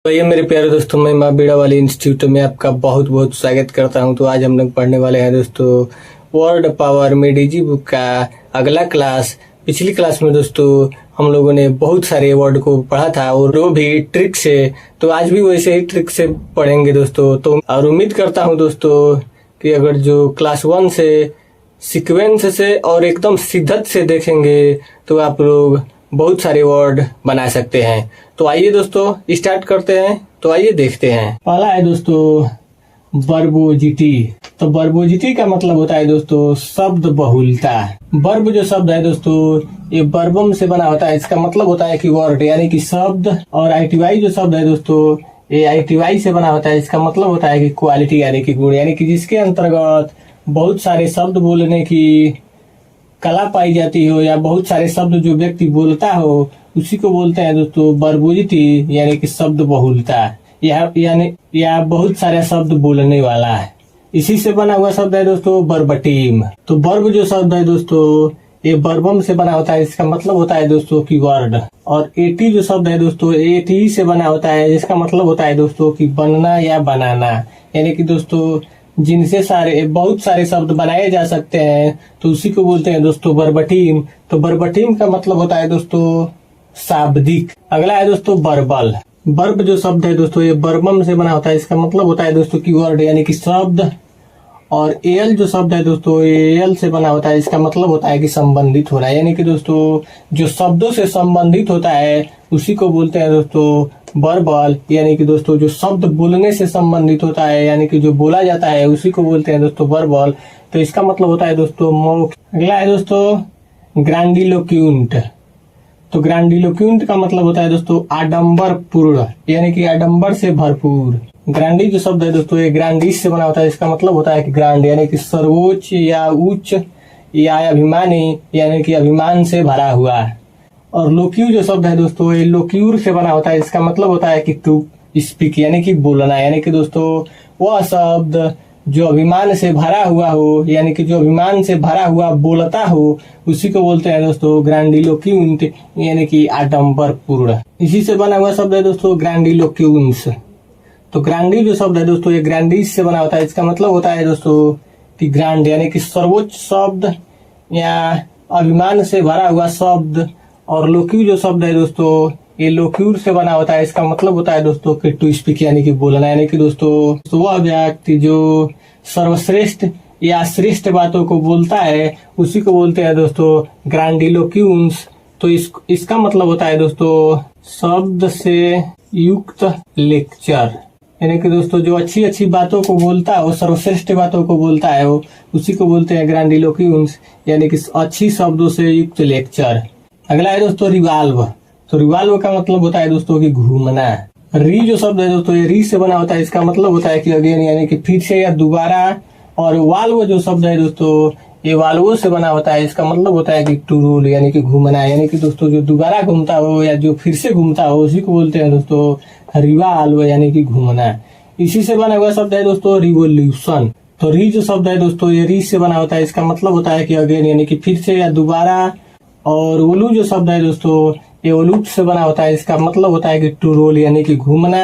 तो ये मेरे प्यारे दोस्तों, मैं माँ बीड़ा वाली इंस्टीट्यूट में आपका बहुत बहुत स्वागत करता हूँ। तो आज हम लोग पढ़ने वाले हैं दोस्तों वर्ड पावर में डीजी बुक का अगला क्लास। पिछली क्लास में दोस्तों हम लोगों ने बहुत सारे वर्ड को पढ़ा था और वो भी ट्रिक से। तो आज भी वैसे ही ट्रिक से पढ़ेंगे दोस्तों। तो और उम्मीद करता हूँ दोस्तों कि अगर जो क्लास 1 से सीक्वेंस से और एकदम शिद्दत से देखेंगे तो आप लोग बहुत सारे वर्ड बना सकते हैं। तो आइए दोस्तों स्टार्ट करते हैं। तो आइए देखते हैं। पहला है दोस्तों वर्बोजिटी। तो वर्बोजिटी का मतलब होता है दोस्तों शब्द बहुलता। वर्ब जो शब्द है दोस्तों ये वर्बम से बना होता है। इसका मतलब होता है कि वर्ड यानी कि शब्द, और आईटीवाई जो शब्द है दोस्तों ये आईटीवाई से बना होता है। इसका मतलब होता है कि क्वालिटी यानी कि गुण, यानी कि जिसके अंतर्गत बहुत सारे शब्द बोलने की कला पाई जाती हो या बहुत सारे शब्द जो व्यक्ति बोलता हो उसी को बोलते हैं दोस्तों वर्बोजिटी, यानी कि शब्द बहुलता या बहुत सारे शब्द बोलने वाला है। इसी से बना हुआ शब्द है दोस्तों वर्बटीम। तो वर्ब जो शब्द है दोस्तों ये वर्बम से बना होता है। इसका मतलब होता है दोस्तों की वर्ड। और एटी जो शब्द है दोस्तों एटी से बना होता है, जिसका मतलब होता है दोस्तों की बनना या बनाना, यानी कि दोस्तों जिनसे बहुत सारे शब्द बनाए जा सकते हैं तो उसी को बोलते हैं दोस्तों वर्बटीम। तो वर्बटीम का मतलब होता है दोस्तों शाब्दिक। अगला है दोस्तों वर्बल। वर्ब जो शब्द है दोस्तों ये वर्बम से बना होता है। इसका मतलब होता है दोस्तों की वर्ड यानी कि शब्द। और एल जो शब्द है दोस्तों एल से बना होता है। इसका मतलब होता है कि संबंधित होना, यानी कि दोस्तों जो शब्दों से संबंधित होता है उसी को बोलते हैं दोस्तों वर्बल, यानी कि दोस्तों जो शब्द बोलने से संबंधित होता है यानी कि जो बोला जाता है उसी को बोलते हैं दोस्तों वर्बल। तो इसका मतलब होता है दोस्तों मौखिक। अगला है दोस्तों ग्रांडिलोक्यूंट। तो ग्रांडिलोक्यूंट का मतलब होता है दोस्तों आडंबर पूर्ण, यानी कि आडंबर से भरपूर। ग्रांडी जो शब्द है दोस्तों ये ग्रांडिस से बना होता है। इसका मतलब होता है कि ग्रांड यानी कि सर्वोच्च या उच्च या अभिमानी, यानी कि अभिमान से भरा हुआ। और लोक्यू जो शब्द है दोस्तों ये लोक्यूर से बना होता है। इसका मतलब होता है कि टू स्पीक, यानी कि बोलना, यानी कि दोस्तों वह शब्द जो अभिमान से भरा हुआ हो, यानी कि जो अभिमान से भरा हुआ बोलता हो उसी को बोलते हैं दोस्तों ग्रांडिलोक्यूंट, यानी कि आडंबर पूर्ण। इसी से बना हुआ शब्द है दोस्तों ग्रांडिलोक्यूंस। तो ग्रांडी जो शब्द है दोस्तों ये ग्रांडीज से बना होता है। इसका मतलब होता है दोस्तों कि ग्रांड यानी कि सर्वोच्च शब्द या अभिमान से भरा हुआ शब्द। और लोक्यू जो शब्द है दोस्तों ये लोक्यूर से बना होता है। इसका मतलब होता है दोस्तों कि टू स्पीक, यानी कि बोलना, यानी कि दोस्तों वह व्यक्ति जो सर्वश्रेष्ठ या श्रेष्ठ बातों को बोलता है उसी को बोलते हैं दोस्तों ग्रांडिलोक्यूंस। तो इसका मतलब होता है दोस्तों शब्द से युक्त लेक्चर, यानी कि दोस्तों जो अच्छी अच्छी बातों को बोलता हो, सर्वश्रेष्ठ बातों को बोलता है वो उसी को बोलते हैं ग्रांडिलोक्यूंस, यानी कि अच्छी शब्दों से युक्त लेक्चर। अगला है दोस्तों रिवाल्व। तो रिवाल्व का मतलब होता है दोस्तों कि घूमना। री जो शब्द है दोस्तों ये री से बना होता है। इसका मतलब होता है कि अगेन, यानी कि फिर से या दोबारा। और वाल्व जो शब्द है दोस्तों ये वाल्वो से बना होता है। इसका मतलब होता है कि टू रोल, यानी कि घूमना, यानी कि दोस्तों जो दोबारा घूमता हो या जो फिर से घूमता हो उसी को बोलते हैं दोस्तों रिवाल्व, यानी कि घूमना। इसी से बना हुआ शब्द है दोस्तों रिवोल्यूशन। तो री जो शब्द है दोस्तों ये री से बना होता है। इसका मतलब होता है कि अगेन, यानी कि फिर से या दोबारा। और ओलू जो शब्द है दोस्तों ये ओलूट से बना होता है। इसका मतलब होता है कि टू रोल, यानी कि घूमना।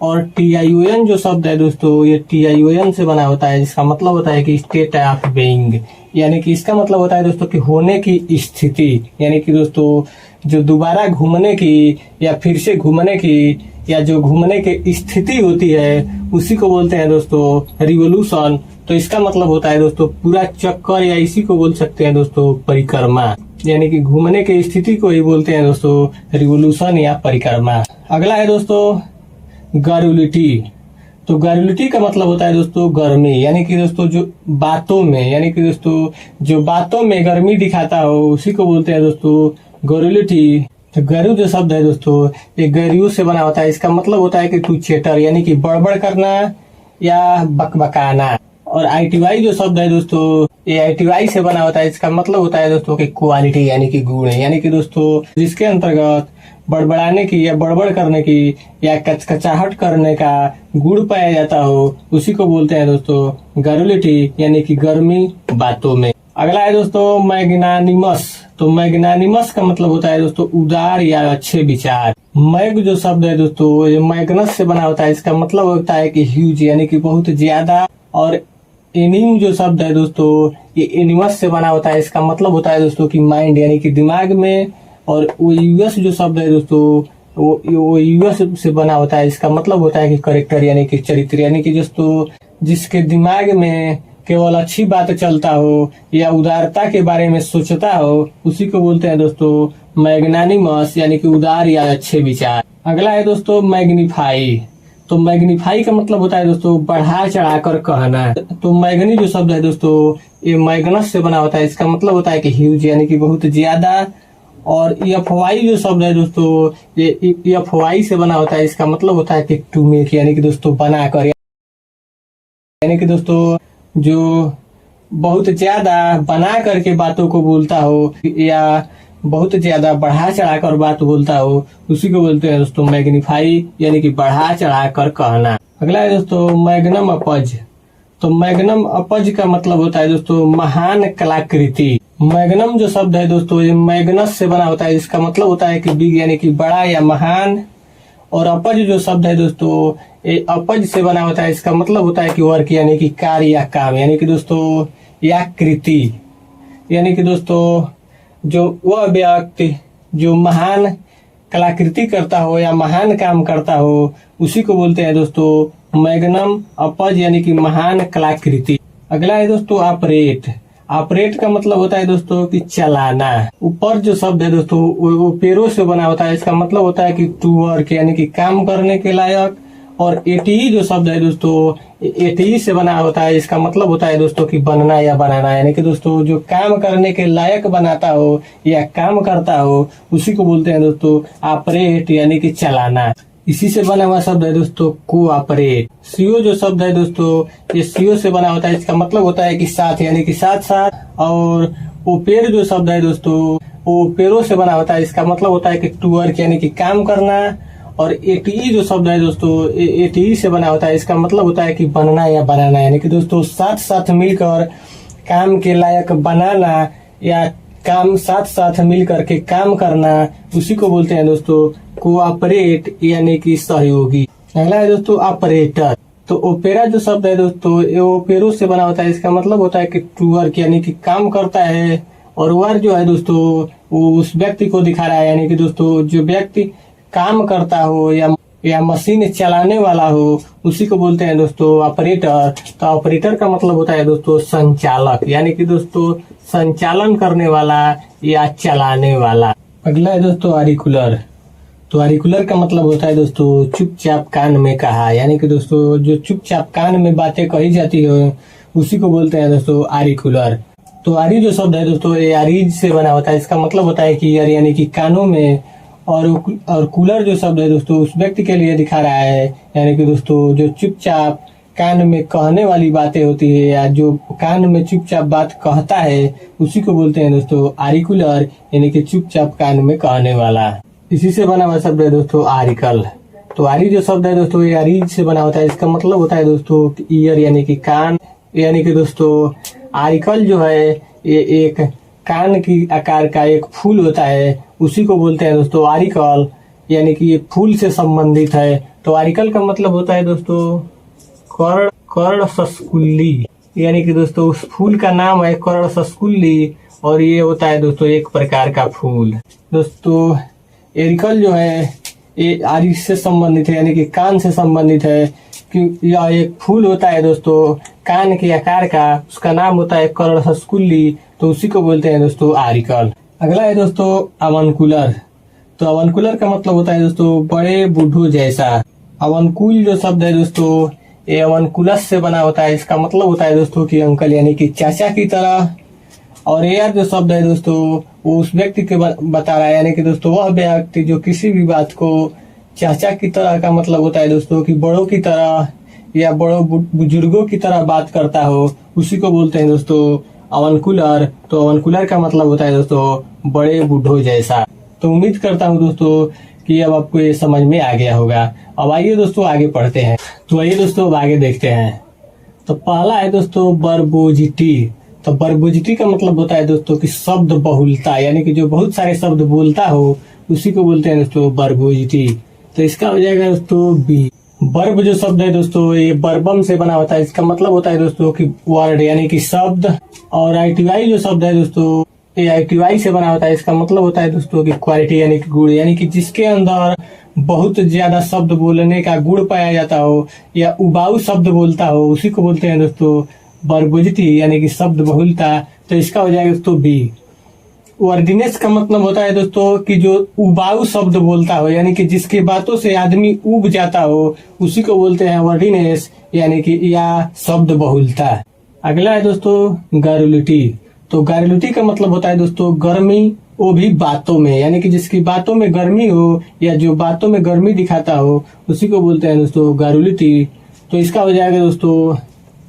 और टीआईओएन जो शब्द है दोस्तों ये टीआईओएन से बना होता है। इसका मतलब होता है कि स्टेट ऑफ बीइंग, यानी कि इसका मतलब होता है दोस्तों कि होने की स्थिति, यानी कि दोस्तों जो दोबारा घूमने की या फिर से घूमने की या जो घूमने की स्थिति होती है उसी को बोलते हैं दोस्तों रिवोल्यूशन। तो इसका मतलब होता है दोस्तों पूरा चक्कर, या इसी को बोल सकते हैं दोस्तों परिक्रमा, यानी कि घूमने की स्थिति को ही बोलते हैं दोस्तों रिवोल्यूशन या परिक्रमा। अगला है दोस्तों गर्युलिटी। तो गर्युलिटी का मतलब होता है दोस्तों गर्मी, यानी कि दोस्तों जो बातों में, यानी कि दोस्तों जो बातों में गर्मी दिखाता हो उसी को बोलते हैं दोस्तों गर्युलिटी। तो गरु जो शब्द है दोस्तों ये गरयू से बना होता है। इसका मतलब होता है कि टू चेटर, यानी कि बड़बड़ करना या बकबकाना। और आईटीवाई जो शब्द है दोस्तों ये आईटीवाई से बना होता है। इसका मतलब होता है दोस्तों कि क्वालिटी, यानी कि गुण, यानी कि दोस्तों जिसके अंतर्गत बड़बड़ाने की या बड़बड़ करने की या कचकचाहट करने का गुण पाया जाता हो उसी को बोलते हैं दोस्तों गर्युलिटी, यानी कि गर्मी बातों में। अगला है दोस्तों मैग्नानिमस। तो मैग्नानिमस का मतलब होता है दोस्तों उदार या अच्छे विचार। मैग जो शब्द है दोस्तों ये मैग्नस से बना होता है, इसका मतलब होता है कि ह्यूज यानी कि बहुत ज्यादा। और एनिम जो शब्द है दोस्तों ये एनिमस से बना होता है, इसका मतलब होता है दोस्तों कि माइंड यानी कि दिमाग में। और वो यूएस जो शब्द है दोस्तों वो यूएस से बना होता है, इसका मतलब होता है कि करेक्टर यानी कि चरित्र, यानी कि दोस्तों जिसके दिमाग में केवल अच्छी बात चलता हो या उदारता के बारे में सोचता हो उसी को बोलते हैं दोस्तों मैग्नानिमस यानी कि उदार या अच्छे विचार। अगला है दोस्तों मैग्नीफाई। तो मैग्नीफाई का मतलब होता है दोस्तों बढ़ा चढ़ाकर कहना। तो मैग्नी जो शब्द है दोस्तों ये मैग्नस से बना होता है, इसका मतलब होता है कि ह्यूज यानी कि बहुत ज्यादा। और एफवाई जो शब्द है दोस्तों ये एफवाई से बना होता है, इसका मतलब होता है कि टू मेक यानी कि दोस्तों बनाकर, यानी कि दोस्तों जो बहुत ज्यादा बना करके बातों को बोलता हो या बहुत ज्यादा बढ़ा चढ़ाकर बात बोलता हो उसी को बोलते हैं दोस्तों मैग्नीफाई यानी कि बढ़ा चढ़ाकर कहना। अगला है दोस्तों मैग्नम अपज। तो मैग्नम अपज का मतलब होता है दोस्तों महान कलाकृति। मैग्नम जो शब्द है दोस्तों ये मैग्नस से बना होता है, इसका मतलब होता है कि बिग यानी कि बड़ा या महान। और अपज जो शब्द है दोस्तों ये अपज से बना होता है, इसका मतलब होता है कि वर्क यानी कि कार्य या काम, यानी कि दोस्तों या कृति, यानी कि दोस्तों जो वह व्यक्ति जो महान कलाकृति करता हो या महान काम करता हो उसी को बोलते हैं दोस्तों मैग्नम अपज यानी कि महान कलाकृति। अगला है दोस्तों ऑपरेट। ऑपरेट का मतलब होता है दोस्तों कि चलाना। ऊपर जो शब्द है दोस्तों वो पेड़ों से बना होता है, इसका मतलब होता है कि टू वर्क यानी कि काम करने के लायक। और एटी जो शब्द है दोस्तों एटी से बना होता है, इसका मतलब होता है दोस्तों कि बनना या बनाना, यानी कि दोस्तों जो काम करने के लायक बनाता हो या काम करता हो उसी को बोलते हैं दोस्तों ऑपरेट यानी कि चलाना। इसी से बना हुआ शब्द है दोस्तों कोऑपरेट। सीओ जो शब्द है दोस्तों ये सीओ से बना होता है, इसका मतलब होता है कि साथ यानी कि साथ साथ। और ओपेर जो शब्द है दोस्तों वो पेड़ों से बना होता है, इसका मतलब होता है कि टू वर्क यानी कि काम करना। और एटीई जो शब्द है दोस्तों एटीई से बना होता है, इसका मतलब होता है कि बनना या बनाना, यानी कि दोस्तों साथ साथ मिलकर काम के लायक बनाना या काम साथ साथ मिल करके काम करना उसी को बोलते हैं दोस्तों कोऑपरेट यानी कि सहयोगी। अगला है दोस्तों ऑपरेटर। तो ओपेरा जो शब्द है दोस्तों ये ओपेरो से बना होता है, इसका मतलब होता है कि टू वर्क यानी कि काम करता है। और वर जो है दोस्तों वो उस व्यक्ति को दिखा रहा है, यानी कि दोस्तों जो व्यक्ति काम करता हो या मशीन चलाने वाला हो उसी को बोलते हैं दोस्तों ऑपरेटर। तो ऑपरेटर का मतलब होता है दोस्तों संचालक, यानी कि दोस्तों संचालन करने वाला या चलाने वाला। अगला है दोस्तों ऑरिकुलर। तो ऑरिकुलर का मतलब होता है दोस्तों चुपचाप कान में कहा, यानी कि दोस्तों जो चुपचाप कान में बातें कही जाती हो उसी को बोलते हैं दोस्तों ऑरिकुलर। तो आरी जो शब्द है दोस्तों ये आरीज से बना होता है, इसका मतलब होता है कि ईयर यानी कि कानों में। और कूलर जो शब्द है दोस्तों उस व्यक्ति के लिए दिखा रहा है, यानी कि दोस्तों जो चुपचाप कान में कहने वाली बातें होती है या जो कान में चुपचाप बात कहता है उसी को बोलते हैं दोस्तों आरिकुलर, यानी कि चुपचाप कान में कहने वाला। इसी से बना हुआ शब्द है दोस्तों आरिकल। तो आरी जो शब्द है दोस्तों ये आरीज से बना होता है, इसका मतलब होता है दोस्तों ईयर यानी कि कान, यानी कि दोस्तों आरिकल जो है ये एक कान की आकार का एक फूल होता है उसी को बोलते हैं दोस्तों आरिकल, यानी कि ये फूल से संबंधित है। तो आरिकल का मतलब होता है दोस्तों कर्ण सस्कुल्ली, यानी कि दोस्तों उस फूल का नाम है कर्ण सस्कुल्ली और ये होता है दोस्तों एक प्रकार का फूल। दोस्तों एरिकल जो है ये आरी से संबंधित है, यानी कि कान से संबंधित है कि यह एक फूल होता है दोस्तों कान के आकार का, उसका नाम होता है कर्ण सस्कुल्ली, तो उसी को बोलते हैं दोस्तों आरिकल। अगला है दोस्तों अवनकुलर। तो अवनकुलर का मतलब होता है दोस्तों बड़े बूढ़ों जैसा। अवनकुल जो शब्द है दोस्तों ये अवनकुलस से बना होता है, इसका मतलब होता है दोस्तों कि अंकल यानी कि चाचा की तरह। और एयर जो शब्द है दोस्तों वो उस व्यक्ति के बता रहा है, यानी कि दोस्तों वह व्यक्ति जो किसी भी बात को चाचा की तरह का मतलब होता है दोस्तों कि बड़ों की तरह या बड़ों बुजुर्गों की तरह बात करता हो उसी को बोलते हैं दोस्तों अवनकुलर। तो अवनकुलर का मतलब होता है दोस्तों बड़े बूढ़ों जैसा। तो उम्मीद करता हूँ दोस्तों कि अब आपको ये समझ में आ गया होगा। अब आइए दोस्तों आगे पढ़ते हैं। तो आइए दोस्तों अब आगे देखते हैं। तो पहला है दोस्तों बर्बोजिटी। तो वर्बोजिटी का मतलब होता है दोस्तों कि शब्द बहुलता, यानी कि जो बहुत सारे शब्द बोलता हो उसी को बोलते हैं दोस्तों वर्बोजिटी। तो इसका हो जाएगा दोस्तों बी। वर्ब जो शब्द है दोस्तों ये वर्बम से बना होता है, इसका मतलब होता है दोस्तों कि वर्ड यानी कि शब्द। और आईटीवाई जो शब्द है दोस्तों ये आईटीवाई से बना होता है, इसका मतलब होता है दोस्तों कि क्वालिटी यानी कि गुण, यानी कि जिसके अंदर बहुत ज्यादा शब्द बोलने का गुण पाया जाता हो या उबाऊ शब्द बोलता हो उसी को बोलते हैं दोस्तों वर्बोजिटी यानी कि शब्द बहुलता। तो इसका हो जाएगा दोस्तों बी। वर्डिनेस का मतलब होता है दोस्तों कि जो उबाऊ शब्द बोलता हो, यानी कि जिसकी बातों से आदमी उब जाता हो उसी को बोलते हैं वर्डिनेस यानी कि या शब्द बहुलता। अगला है दोस्तों गारुलिटी। तो गारुलिटी का मतलब होता है दोस्तों गर्मी, वो भी बातों में, यानी कि जिसकी बातों में गर्मी हो या जो बातों में गर्मी दिखाता हो उसी को बोलते हैं दोस्तों गारुलिटी। तो इसका हो जाएगा दोस्तों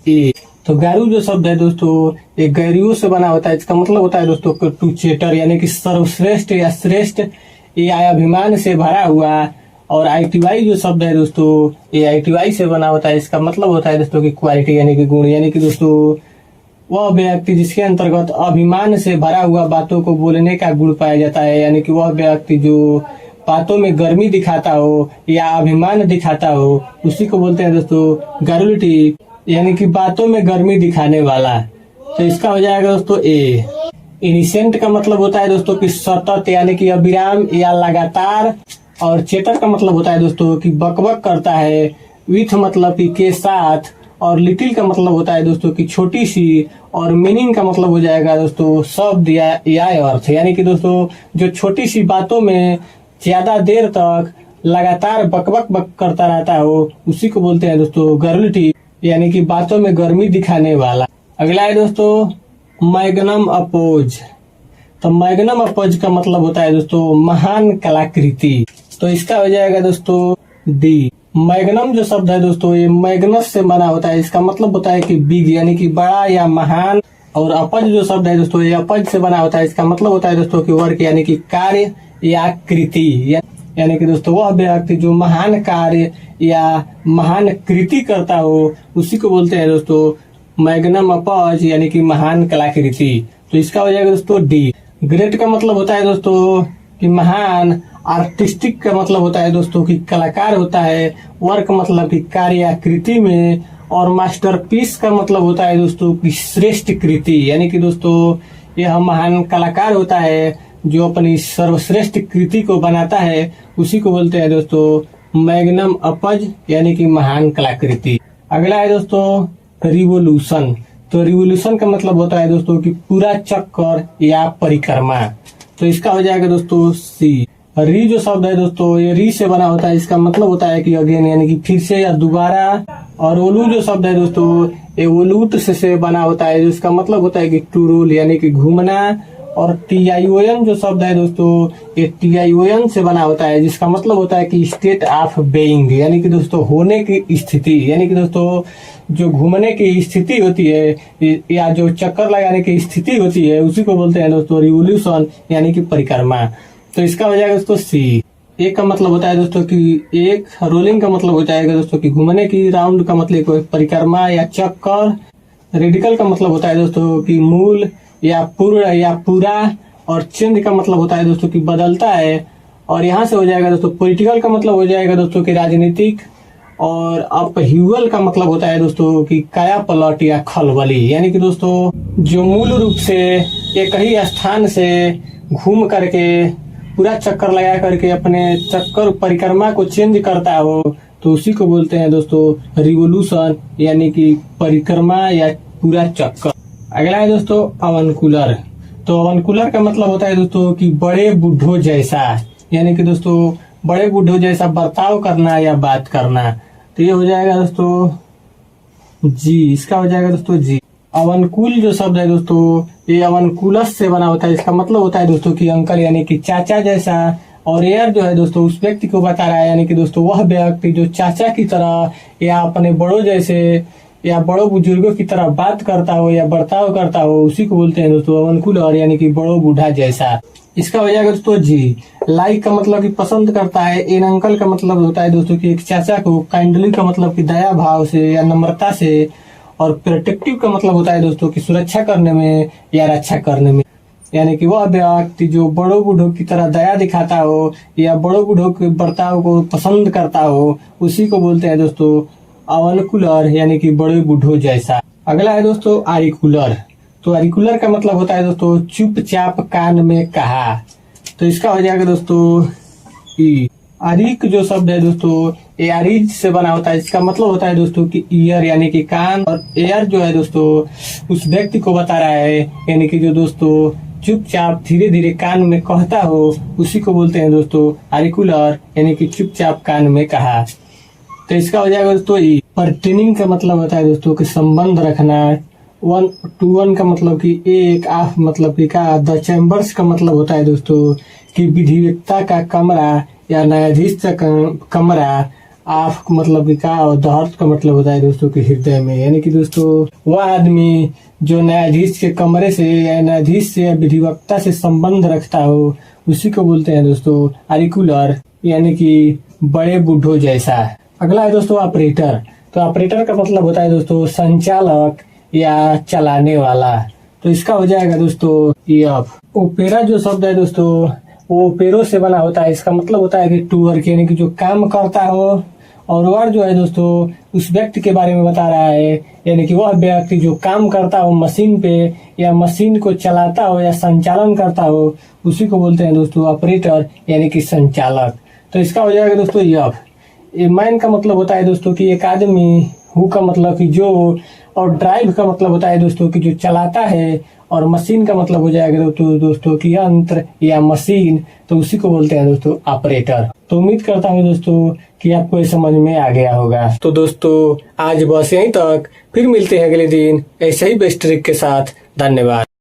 ए। तो गारू जो शब्द है दोस्तों ये गैरियो से बना होता है, इसका मतलब होता है दोस्तों टू चेटर, यानी कि सर्वश्रेष्ठ या श्रेष्ठ, ये अभिमान से भरा हुआ। और आईटीवाई जो शब्द है दोस्तों ये आईटीवाई से बना होता है, इसका मतलब होता है दोस्तों कि क्वालिटी यानी कि गुण, यानी कि दोस्तों वह व्यक्ति जिसके अंतर्गत अभिमान से भरा हुआ बातों को बोलने का गुण पाया जाता है, यानी कि वह व्यक्ति जो बातों में गर्मी दिखाता हो या अभिमान दिखाता हो उसी को बोलते हैं दोस्तों गारुलिटी, यानी कि बातों में गर्मी दिखाने वाला। तो इसका हो जाएगा दोस्तों ए। इनिशिएंट का मतलब होता है दोस्तों कि सतत यानी कि अविराम या लगातार। और चेटर का मतलब होता है दोस्तों कि बकबक करता है। विथ मतलब कि के साथ। और लिटिल का मतलब होता है दोस्तों कि छोटी सी। और मीनिंग का मतलब हो जाएगा दोस्तों शब्द या अर्थ, यानी कि दोस्तों जो छोटी सी बातों में ज्यादा देर तक लगातार बकबक करता रहता हो उसी को बोलते हैं दोस्तों गारुलिटी, यानी कि बातों में गर्मी दिखाने वाला। अगला है दोस्तों मैग्नम अपोज। तो मैग्नम अपोज का मतलब होता है दोस्तों महान कलाकृति। तो इसका हो जाएगा दोस्तों डी। मैग्नम जो शब्द है दोस्तों ये मैग्नस से बना होता है, इसका मतलब होता है कि बिग यानी कि बड़ा या महान। और अपज जो शब्द है दोस्तों ये अपज से बना होता है, इसका मतलब होता है दोस्तों कि वर्क यानी कि कार्य या कृति, यानी कि दोस्तों वह व्यक्ति जो महान कार्य या महान कृति करता हो उसी को बोलते हैं दोस्तों मैग्नम अपज यानी कि महान कलाकृति। तो इसका हो जाएगा दोस्तों डी। ग्रेट का मतलब होता है दोस्तों कि महान। आर्टिस्टिक का मतलब होता है दोस्तों कि कलाकार होता है। वर्क मतलब कि कार्य या कृति में। और मास्टरपीस का मतलब होता है दोस्तों कि श्रेष्ठ कृति, यानी कि दोस्तों यह महान कलाकार होता है जो अपनी सर्वश्रेष्ठ कृति को बनाता है उसी को बोलते हैं दोस्तों मैग्नम अपज यानी कि महान कलाकृति। अगला है दोस्तों रिवोल्यूशन। तो रिवोल्यूशन का मतलब होता है दोस्तों कि पूरा चक्कर या परिक्रमा। तो इसका हो जाएगा दोस्तों सी। री जो शब्द है दोस्तों ये री से बना होता है, इसका मतलब होता है कि अगेन यानी कि फिर से या दोबारा। और ओलू जो शब्द है दोस्तों ये ओलूट से बना होता है, जिसका मतलब होता है कि टू रोल यानी कि घूमना। और TION जो शब्द है दोस्तों ये TION से बना होता है, जिसका मतलब होता है कि स्टेट ऑफ बीइंग, यानी कि दोस्तों होने की स्थिति, यानी कि दोस्तों जो घूमने की स्थिति होती है या जो चक्कर लगाने की स्थिति होती है उसी को बोलते हैं दोस्तों रिवोल्यूशन यानी कि परिक्रमा। तो इसका हो जाएगा दोस्तों सी। एक का मतलब होता है दोस्तों कि एक। रोलिंग का मतलब हो जाएगा दोस्तों कि घूमने की। राउंड का मतलब परिक्रमा या चक्कर। रेडिकल का मतलब होता है दोस्तों कि मूल या पूर्ण या पूरा। और चेंज का मतलब होता है दोस्तों कि बदलता है। और यहाँ से हो जाएगा दोस्तों पॉलिटिकल का मतलब हो जाएगा दोस्तों कि राजनीतिक। और अपह्यूवल का मतलब होता है दोस्तों कि काया पलट या खलबली, यानी कि दोस्तों जो मूल रूप से एक ही स्थान से घूम करके पूरा चक्कर लगा करके अपने चक्कर परिक्रमा को चेंज करता हो तो उसी को बोलते हैं दोस्तों रिवोल्यूशन यानी कि परिक्रमा या पूरा चक्कर। अगला है दोस्तों अवनकुलर। तो अवनकुलर का मतलब होता है दोस्तों कि बड़े बूढ़ों जैसा, यानी कि दोस्तों बड़े बूढ़ों जैसा बर्ताव करना या बात करना। तो ये हो जाएगा दोस्तों जी। इसका हो जाएगा दोस्तों जी। अवनकुल जो शब्द है दोस्तों ये अवनकुलस से बना होता है, इसका मतलब होता है दोस्तों कि अंकल यानी कि चाचा जैसा। और एयर जो है दोस्तों उस व्यक्ति को बता रहा है, यानी कि दोस्तों वह व्यक्ति जो चाचा की तरह या अपने बड़ों जैसे या बड़ों बुजुर्गों की तरह बात करता हो या बर्ताव करता हो उसी को बोलते हैं दोस्तों अवनकुलर यानी कि बड़ों बूढ़ा जैसा। इसका हो जाएगा दोस्तों जी। लाइक का मतलब कि पसंद करता है। इन अंकल का मतलब होता है दोस्तों कि एक चाचा को। काइंडली का मतलब कि दया भाव से या नम्रता से। और प्रोटेक्टिव का मतलब होता है दोस्तों कि सुरक्षा करने में या रक्षा करने में। यानी कि वह व्यक्ति जो बड़ों बूढ़ों की तरह दया दिखाता हो या बड़ों बूढ़ों के बर्ताव को पसंद करता हो, उसी को बोलते हैं दोस्तों अवलकुलर, यानी कि बड़े बूढ़ों जैसा। अगला है दोस्तों आरिकुलर। तो आरिकुलर का मतलब होता है दोस्तों चुपचाप कान में कहा। तो इसका हो जाएगा दोस्तों ई। आरिक जो शब्द है दोस्तों ये आरिज से बना होता है। इसका मतलब होता है दोस्तों कि ईयर यानी कि कान, और एयर जो है दोस्तों उस व्यक्ति को बता रहा है, यानी कि जो दोस्तों चुपचाप धीरे धीरे कान में कहता हो, उसी को बोलते हैं दोस्तों आरिकुलर, यानी कि चुपचाप कान में कहा। तो इसका हो जाएगा दोस्तों ई। पर्टेनिंग का मतलब होता है दोस्तों कि संबंध रखना। 1 to 1 का मतलब कि एक, आफ मतलब कि का, द चैम्बर्स का मतलब होता है दोस्तों कि विधिवक्ता का कमरा या न्यायाधीश का कमरा। आफ मतलब कि का, और दहर्त का मतलब होता है दोस्तों कि हृदय में। यानी कि दोस्तों वह आदमी जो न्यायाधीश के कमरे से या न्यायाधीश से या विधिवक्ता से संबंध रखता हो, उसी को बोलते हैं दोस्तों आरिकुलर, यानी कि बड़े बूढ़ों जैसा। अगला है दोस्तों ऑपरेटर। तो ऑपरेटर का मतलब होता है दोस्तों संचालक या चलाने वाला। तो इसका हो जाएगा दोस्तों एफ। ओपेरा जो शब्द है दोस्तों वो ओपेरो से बना होता है। इसका मतलब होता है कि टू वर्क, यानी कि जो काम करता हो, और वर्ड जो है दोस्तों उस व्यक्ति के बारे में बता रहा है, यानी कि वह व्यक्ति जो काम करता हो मशीन पे या मशीन को चलाता हो या संचालन करता हो, उसी को बोलते हैं दोस्तों ऑपरेटर, यानी कि संचालक। तो इसका हो जाएगा दोस्तों एफ। मैन का मतलब होता है दोस्तों कि एक आदमी, हु का मतलब कि जो, और ड्राइव का मतलब होता है दोस्तों कि जो चलाता है, और मशीन का मतलब हो जाएगा दोस्तों कि यंत्र या मशीन। तो उसी को बोलते हैं दोस्तों ऑपरेटर। तो उम्मीद करता हूँ दोस्तों कि आपको ये समझ में आ गया होगा। तो दोस्तों आज बस यहीं तक, फिर मिलते हैं अगले दिन ऐसे ही बेस्ट ट्रिक के साथ। धन्यवाद।